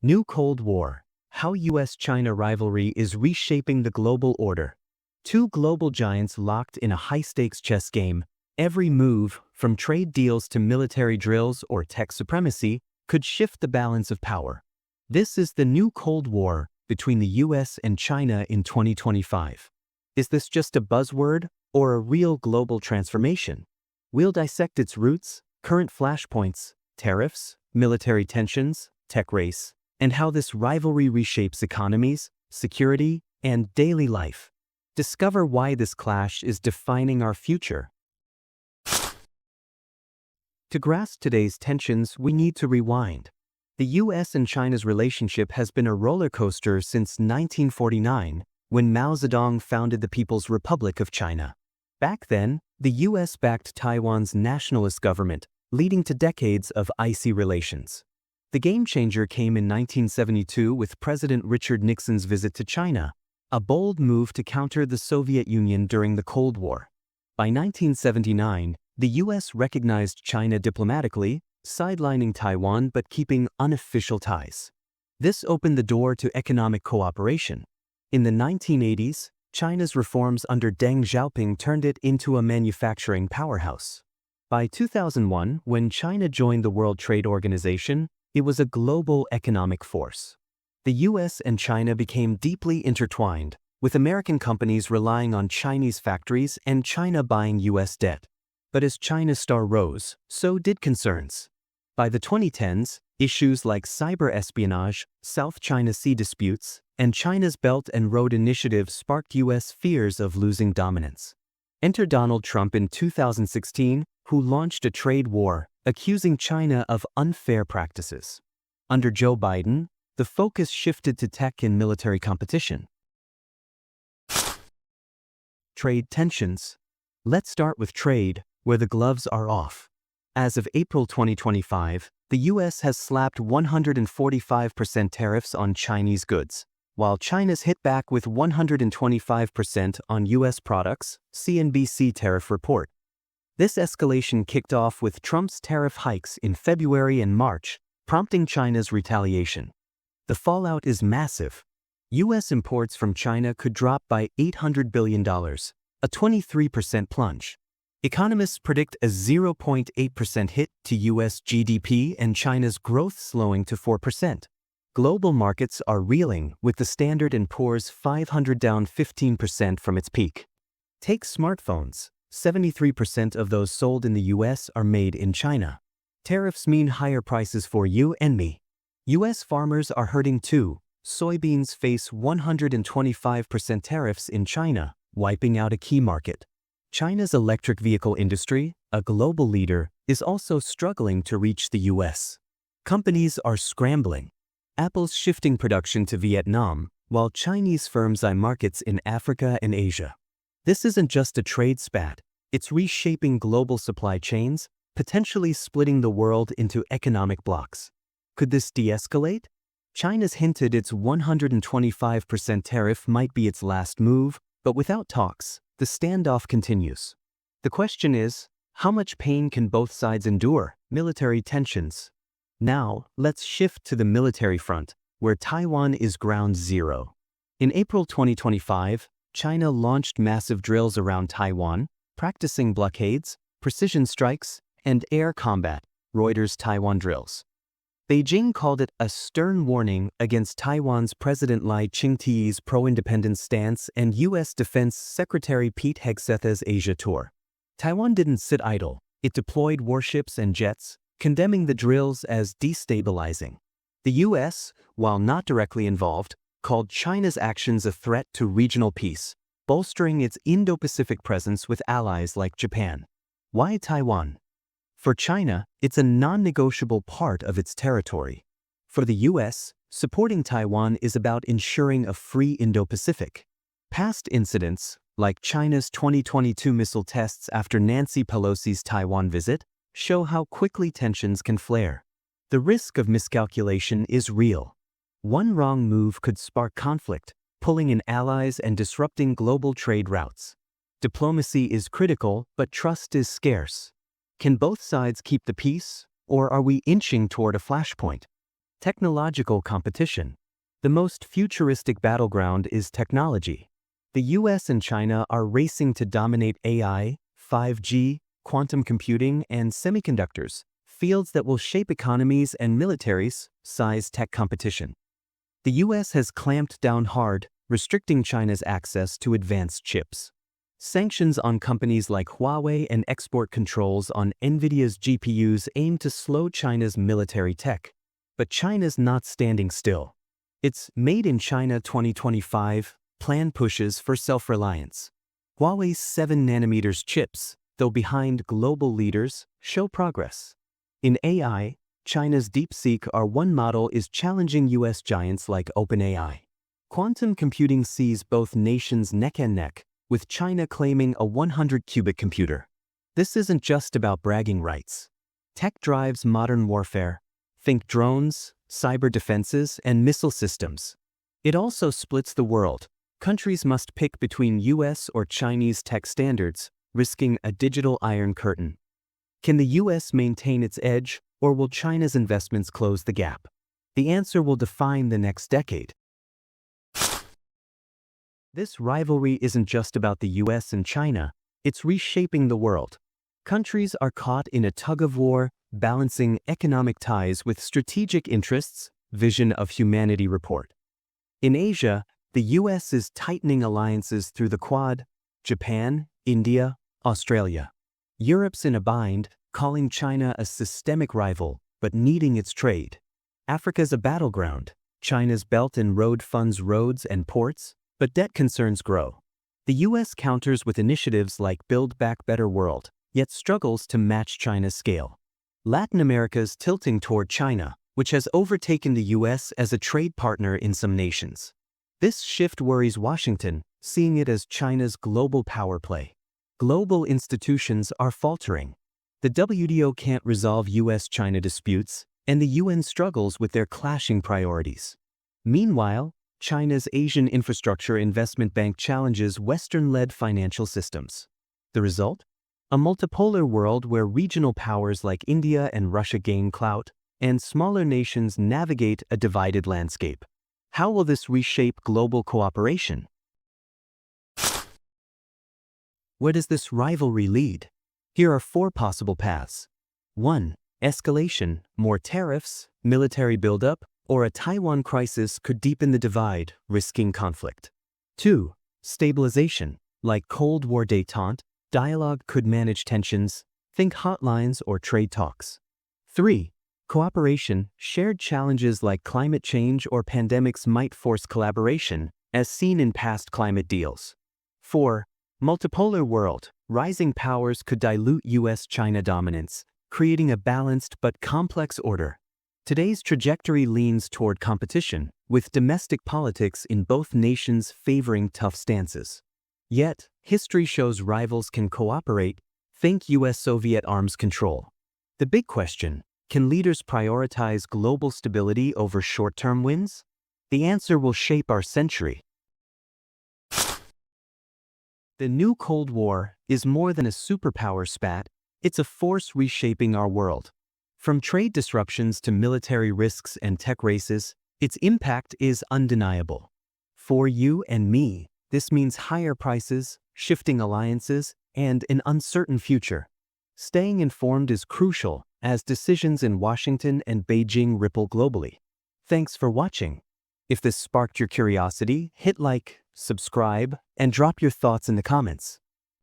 New Cold War: How US-China rivalry is reshaping the global order. Two global giants locked in a high-stakes chess game. Every move, from trade deals to military drills or tech supremacy, could shift the balance of power. This is the new Cold War between the US and China in 2025. Is this just a buzzword or a real global transformation? We'll dissect its roots, current flashpoints, tariffs, military tensions, tech race, and how this rivalry reshapes economies, security, and daily life. Discover why this clash is defining our future. To grasp today's tensions, we need to rewind. The US and China's relationship has been a roller coaster since 1949, when Mao Zedong founded the People's Republic of China. Back then, the US backed Taiwan's nationalist government, leading to decades of icy relations. The game changer came in 1972 with President Richard Nixon's visit to China, a bold move to counter the Soviet Union during the Cold War. By 1979, the US recognized China diplomatically, sidelining Taiwan but keeping unofficial ties. This opened the door to economic cooperation. In the 1980s, China's reforms under Deng Xiaoping turned it into a manufacturing powerhouse. By 2001, when China joined the World Trade Organization, it was a global economic force. The US and China became deeply intertwined, with American companies relying on Chinese factories and China buying US debt. But as China's star rose, so did concerns. By the 2010s, issues like cyber espionage, South China Sea disputes, and China's Belt and Road Initiative sparked US fears of losing dominance. Enter Donald Trump in 2016, who launched a trade war, accusing China of unfair practices. Under Joe Biden, the focus shifted to tech and military competition. Trade tensions. Let's start with trade, where the gloves are off. As of April 2025, the US has slapped 145% tariffs on Chinese goods, while China's hit back with 125% on US products, CNBC tariff report. This escalation kicked off with Trump's tariff hikes in February and March, prompting China's retaliation. The fallout is massive. US imports from China could drop by $800 billion, a 23% plunge. Economists predict a 0.8% hit to US GDP and China's growth slowing to 4%. Global markets are reeling, with the Standard & Poor's 500 down 15% from its peak. Take smartphones. 73% of those sold in the US are made in China. Tariffs mean higher prices for you and me. US farmers are hurting too. Soybeans face 125% tariffs in China, wiping out a key market. China's electric vehicle industry, a global leader, is also struggling to reach the US. Companies are scrambling. Apple's shifting production to Vietnam, while Chinese firms eye markets in Africa and Asia. This isn't just a trade spat, it's reshaping global supply chains, potentially splitting the world into economic blocs. Could this de-escalate? China's hinted its 125% tariff might be its last move, but without talks, the standoff continues. The question is, how much pain can both sides endure? Military tensions. Now, let's shift to the military front, where Taiwan is ground zero. In April 2025, China launched massive drills around Taiwan, practicing blockades, precision strikes, and air combat, Reuters Taiwan drills. Beijing called it a stern warning against Taiwan's President Lai Ching-te's pro-independence stance and U.S. Defense Secretary Pete Hegseth's Asia tour. Taiwan didn't sit idle. It deployed warships and jets, condemning the drills as destabilizing. The U.S., while not directly involved, called China's actions a threat to regional peace, bolstering its Indo-Pacific presence with allies like Japan. Why Taiwan? For China, it's a non-negotiable part of its territory. For the US, supporting Taiwan is about ensuring a free Indo-Pacific. Past incidents, like China's 2022 missile tests after Nancy Pelosi's Taiwan visit, show how quickly tensions can flare. The risk of miscalculation is real. One wrong move could spark conflict, pulling in allies and disrupting global trade routes. Diplomacy is critical, but trust is scarce. Can both sides keep the peace, or are we inching toward a flashpoint? Technological competition. The most futuristic battleground is technology. The US and China are racing to dominate AI, 5G, quantum computing, and semiconductors, fields that will shape economies and militaries, size tech competition. The US has clamped down hard, restricting China's access to advanced chips. Sanctions on companies like Huawei and export controls on NVIDIA's GPUs aim to slow China's military tech. But China's not standing still. Its Made in China 2025 plan pushes for self-reliance. Huawei's 7nm chips, though behind global leaders, show progress. In AI, China's DeepSeek R1 model is challenging US giants like OpenAI. Quantum computing sees both nations neck and neck, with China claiming a 100-qubit computer. This isn't just about bragging rights. Tech drives modern warfare. Think drones, cyber defenses, and missile systems. It also splits the world. Countries must pick between US or Chinese tech standards, risking a digital iron curtain. Can the US maintain its edge, or will China's investments close the gap? The answer will define the next decade. This rivalry isn't just about the US and China, it's reshaping the world. Countries are caught in a tug-of-war, balancing economic ties with strategic interests, Vision of Humanity report. In Asia, the US is tightening alliances through the Quad, Japan, India, Australia. Europe's in a bind, calling China a systemic rival, but needing its trade. Africa's a battleground. China's Belt and Road funds roads and ports, but debt concerns grow. The US counters with initiatives like Build Back Better World, yet struggles to match China's scale. Latin America's tilting toward China, which has overtaken the US as a trade partner in some nations. This shift worries Washington, seeing it as China's global power play. Global institutions are faltering. The WTO can't resolve US-China disputes, and the UN struggles with their clashing priorities. Meanwhile, China's Asian Infrastructure Investment Bank challenges Western-led financial systems. The result? A multipolar world where regional powers like India and Russia gain clout, and smaller nations navigate a divided landscape. How will this reshape global cooperation? Where does this rivalry lead? Here are 4 possible paths. 1. Escalation, more tariffs, military buildup, or a Taiwan crisis could deepen the divide, risking conflict. 2. Stabilization, like Cold War détente, dialogue could manage tensions, think hotlines or trade talks. 3. Cooperation, shared challenges like climate change or pandemics might force collaboration, as seen in past climate deals. 4. Multipolar world, rising powers could dilute US-China dominance, creating a balanced but complex order. Today's trajectory leans toward competition, with domestic politics in both nations favoring tough stances. Yet, history shows rivals can cooperate. Think US-Soviet arms control. The big question, can leaders prioritize global stability over short-term wins? The answer will shape our century. The new Cold War is more than a superpower spat, it's a force reshaping our world. From trade disruptions to military risks and tech races, its impact is undeniable. For you and me, this means higher prices, shifting alliances, and an uncertain future. Staying informed is crucial, as decisions in Washington and Beijing ripple globally. Thanks for watching. If this sparked your curiosity, hit like, subscribe, and drop your thoughts in the comments.